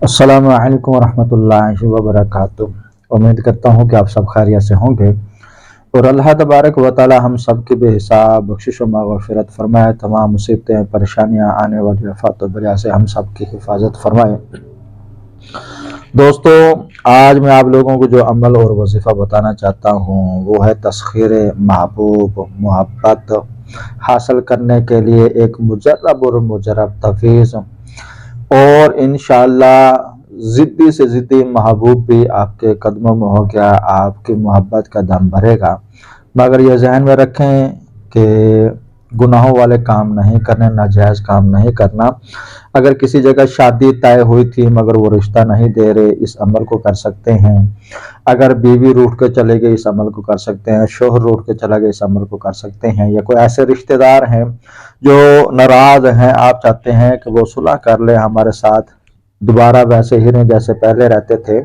अस्सलामु अलैकुम वरहमतुल्लाहि वबरकातुह। उम्मीद करता हूँ कि आप सब खैरियत से होंगे और अल्लाह तबारक व तआला हम सब की बेहिसाब बख्शिश व मग़फ़िरत फरमाए, तमाम मुसीबतें परेशानियाँ आने वाली आफ़ात व बला से हम सब की हिफाजत फरमाए। दोस्तों, आज मैं आप लोगों को जो अमल और वजीफ़ा बताना चाहता हूँ वो है तस्ख़ीर महबूब, मोहब्बत हासिल करने के लिए एक मुजर्रब और मुजर्रब तवीज़, और इंशाअल्लाह ज़िद्दी से ज़िद्दी महबूब भी आपके कदमों में हो गया, आपकी मोहब्बत का दम भरेगा। मगर ये ज़हन में रखें कि गुनाहों वाले काम नहीं करने, नाजायज़ काम नहीं करना। अगर किसी जगह शादी तय हुई थी मगर वो रिश्ता नहीं दे रहे, इस अमल को कर सकते हैं। अगर बीवी रूठ के चले गए, इस अमल को कर सकते हैं। शोहर रूठ के चला गया, इस अमल को कर सकते हैं। या कोई ऐसे रिश्तेदार हैं जो नाराज़ हैं, आप चाहते हैं कि वो सुलह कर ले हमारे साथ, दोबारा वैसे ही नहीं जैसे पहले रहते थे,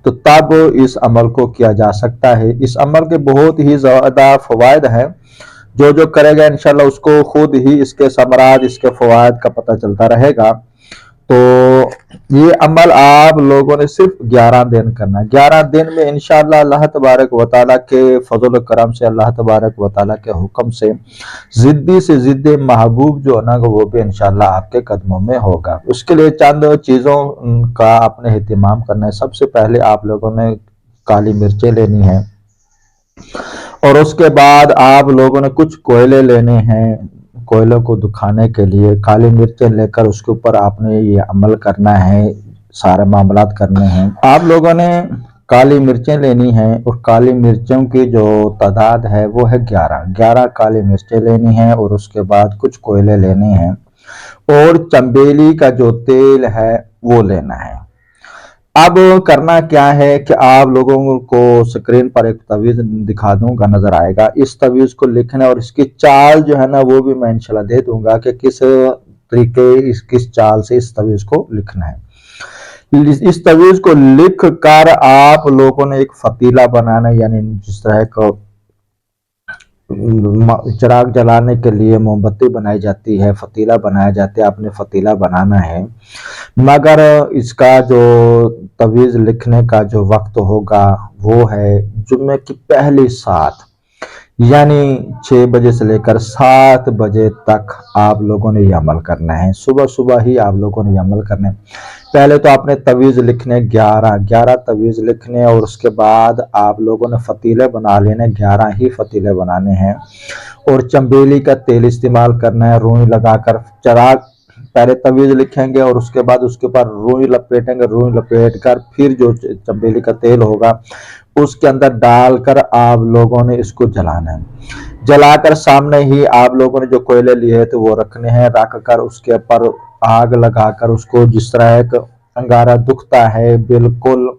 तो तब इस अमल को किया जा सकता है। इस अमल के बहुत ही ज़्यादा फ़वाइद हैं। जो जो करेगा इंशाल्लाह उसको खुद ही इसके समरात, इसके फ़वाइद का पता चलता रहेगा। तो ये अमल आप लोगों ने सिर्फ 11 दिन करना है। 11 दिन में इंशाल्लाह अल्लाह तबारक व तआला के फजल करम से, अल्लाह तबारक व तआला के हुक्म से ज़िद्दी से ज़िद्दी महबूब जो है ना वो भी इंशाल्लाह आपके कदमों में होगा। उसके लिए चंद चीज़ों का आपने एहतिमाम करना है। सबसे पहले आप लोगों ने काली मिर्चें लेनी है और उसके बाद आप लोगों ने कुछ कोयले लेने हैं। कोयलों को दुखाने के लिए काली मिर्चें लेकर उसके ऊपर आपने ये अमल करना है, सारे मामलात करने हैं। आप लोगों ने काली मिर्चें लेनी हैं और काली मिर्चों की जो तादाद है वो है 11 काली मिर्चें लेनी हैं और उसके बाद कुछ कोयले लेने हैं और चंबेली का जो तेल है वो लेना है। अब करना क्या है कि आप लोगों को स्क्रीन पर एक तवीज़ दिखा दूंगा, नजर आएगा। इस तवीज़ को लिखना और इसकी चाल जो है ना वो भी मैं इंशाल्लाह दे दूंगा कि किस तरीके किस चाल से इस तवीज़ को लिखना है। इस तवीज़ को लिख कर आप लोगों ने एक फतीला बनाना है, यानी जिस तरह का चिराग जलाने के लिए मोमबत्ती बनाई जाती है, फतीला बनाया जाता है, आपने फतीला बनाना है। मगर इसका जो तवीज़ लिखने का जो वक्त होगा वो है जुम्मे की पहली सात, यानी 6 बजे से लेकर 7 बजे तक आप लोगों ने ये अमल करना है। सुबह सुबह ही आप लोगों ने ये अमल करना है। पहले तो आपने तवीज़ लिखने 11 तवीज़ लिखने और उसके बाद आप लोगों ने फतीले बना लेने, 11 ही फतीले बनाने हैं और चंबेली का तेल इस्तेमाल करना है। रूई लगाकर चिराग पहले तवीज़ लिखेंगे और उसके बाद उसके ऊपर रूई लपेटेंगे। रूई लपेट कर फिर जो चंबेली का तेल होगा उसके अंदर डालकर आप लोगों ने इसको जलाना है। जलाकर सामने ही आप लोगों ने जो कोयले लिए थे वो रखने हैं। रख कर उसके ऊपर आग लगाकर उसको जिस तरह एक अंगारा दुखता है, बिल्कुल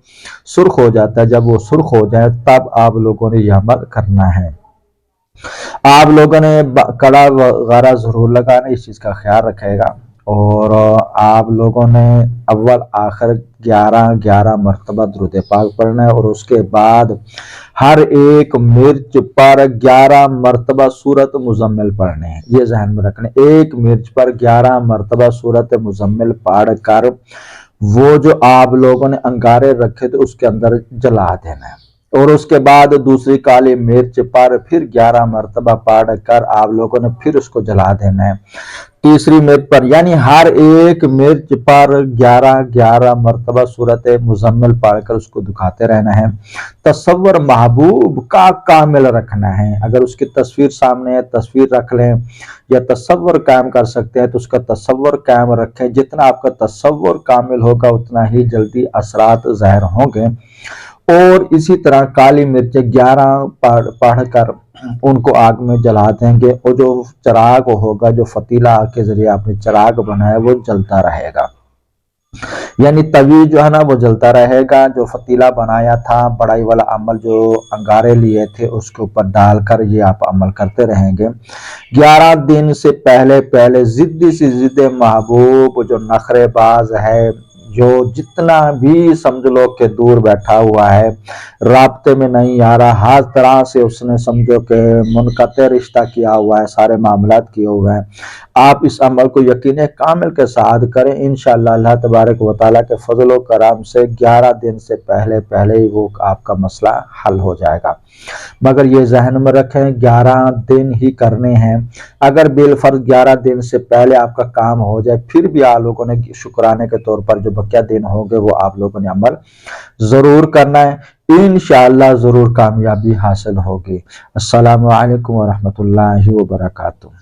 सुर्ख हो जाता है, जब वो सुर्ख हो जाए तब आप लोगों ने यह अमल करना है। आप लोगों ने कड़ा वगैरह जरूर लगाना, इस चीज का ख्याल रखेगा। और आप लोगों ने अव्वल आखिर 11 मरतबा दुरूद पाक पढ़ना है और उसके बाद हर एक मिर्च पर 11 मरतबा सूरत मुजम्मिल पढ़ने हैं। ये जहन में रखना, एक मिर्च पर 11 मरतबा सूरत मुजम्मिल पढ़ कर वो जो आप लोगों ने अंगारे रखे थे उसके अंदर जला देना है और उसके बाद दूसरी काली मिर्च पर फिर 11 मरतबा पढ़ कर आप लोगों ने फिर उसको जला देना है। तीसरी मिर्च पर, यानी हर एक मिर्च पर 11 मरतबा सूरत मुजम्मिल पढ़कर उसको दुखाते रहना है। तसव्वुर महबूब का कामिल रखना है। अगर उसकी तस्वीर सामने है, तस्वीर रख लें, या तसव्वुर कायम कर सकते हैं तो उसका तसव्वुर कायम रखें। जितना आपका तसव्वुर कामिल होगा उतना ही जल्दी असरात ज़ाहिर होंगे। और इसी तरह काली मिर्च 11 पढ़कर उनको आग में जला देंगे और जो चिराग होगा, जो फतीला के जरिए आपने चिराग बनाया वो जलता रहेगा, यानी तवी जो है ना वो जलता रहेगा। जो फतीला बनाया था, बड़ाई वाला अमल जो अंगारे लिए थे उसके ऊपर डालकर ये आप अमल करते रहेंगे। 11 दिन से पहले पहले जिद्दी से जिद्दी महबूब जो नखरेबाज है, जो जितना भी समझ लो कि दूर बैठा हुआ है, राब्ते में नहीं आ रहा, हर तरह से उसने समझो कि मुनक़ते रिश्ता किया हुआ है, सारे मामलात किए हुए हैं, आप इस अमल को यकीन कामिल के साथ करें। इंशाअल्लाह अल्लाह तबारक व तआला के फजल व करम से 11 दिन से पहले पहले ही वो आपका मसला हल हो जाएगा। मगर ये जहन में रखें 11 दिन ही करने हैं। अगर बिलफर्ज 11 दिन से पहले आपका काम हो जाए, फिर भी आप लोगों ने शुक्राने के तौर पर जो बकिया दिन होंगे वो आप लोगों ने अमल जरूर करना है। इंशाअल्लाह जरूर कामयाबी हासिल होगी। अस्सलामु अलैकुम व रहमतुल्लाहि व बरकातुहू।